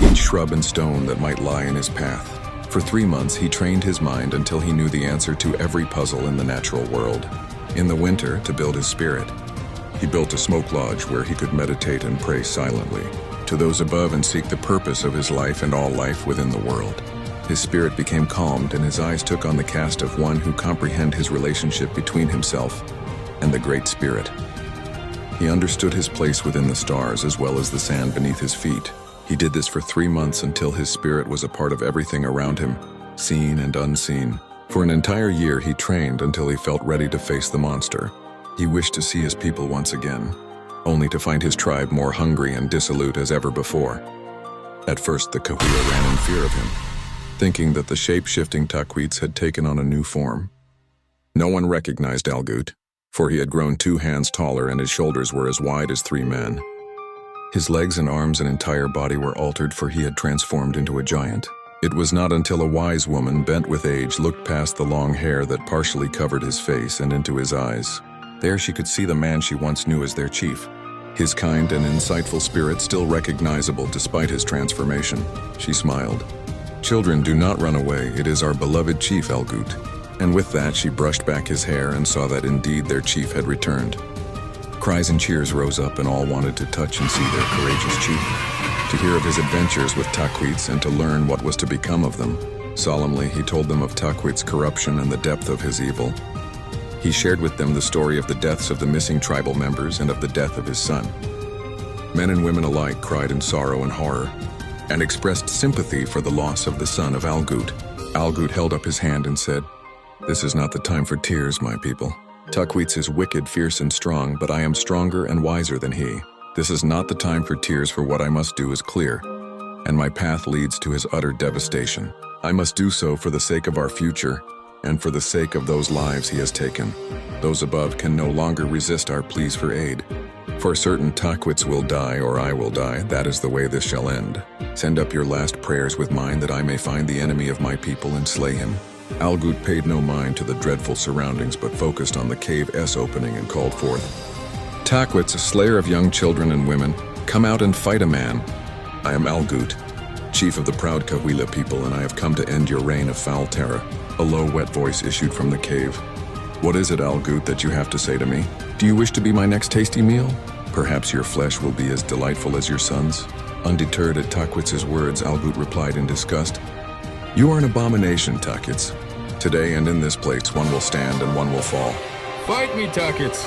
each shrub and stone that might lie in his path. For 3 months, he trained his mind until he knew the answer to every puzzle in the natural world. In the winter, to build his spirit, he built a smoke lodge where he could meditate and pray silently to those above and seek the purpose of his life and all life within the world. His spirit became calmed and his eyes took on the cast of one who comprehended his relationship between himself and the Great Spirit. He understood his place within the stars as well as the sand beneath his feet. He did this for 3 months until his spirit was a part of everything around him, seen and unseen. For an entire year he trained until he felt ready to face the monster. He wished to see his people once again, only to find his tribe more hungry and dissolute as ever before. At first the Cahuilla ran in fear of him, thinking that the shape-shifting Tahquitz had taken on a new form. No one recognized Algoot, for he had grown 2 hands taller and his shoulders were as wide as 3 men. His legs and arms and entire body were altered, for he had transformed into a giant. It was not until a wise woman, bent with age, looked past the long hair that partially covered his face and into his eyes. There she could see the man she once knew as their chief, his kind and insightful spirit still recognizable despite his transformation. She smiled. "Children, do not run away. It is our beloved chief, Algoot." And with that, she brushed back his hair and saw that indeed their chief had returned. Cries and cheers rose up and all wanted to touch and see their courageous chief, to hear of his adventures with Tahquitz and to learn what was to become of them. Solemnly, he told them of Tahquitz's corruption and the depth of his evil. He shared with them the story of the deaths of the missing tribal members and of the death of his son. Men and women alike cried in sorrow and horror, and expressed sympathy for the loss of the son of Algoot. Algoot held up his hand and said, "This is not the time for tears, my people. Tahquitz is wicked, fierce, and strong, but I am stronger and wiser than he. This is not the time for tears, for what I must do is clear, and my path leads to his utter devastation. I must do so for the sake of our future, and for the sake of those lives he has taken. Those above can no longer resist our pleas for aid. For certain, Tahquitz will die or I will die. That is the way this shall end. Send up your last prayers with mine that I may find the enemy of my people and slay him." Algoot paid no mind to the dreadful surroundings but focused on the cave's opening and called forth, "Tahquitz, a slayer of young children and women, come out and fight a man. I am Algoot, chief of the proud Cahuilla people, and I have come to end your reign of foul terror." A low, wet voice issued from the cave. "What is it, Algoot, that you have to say to me? Do you wish to be my next tasty meal? Perhaps your flesh will be as delightful as your son's." Undeterred at Tahquitz's words, Algoot replied in disgust, "You are an abomination, Tahquitz. Today and in this place one will stand and one will fall." Fight me, Tahquitz!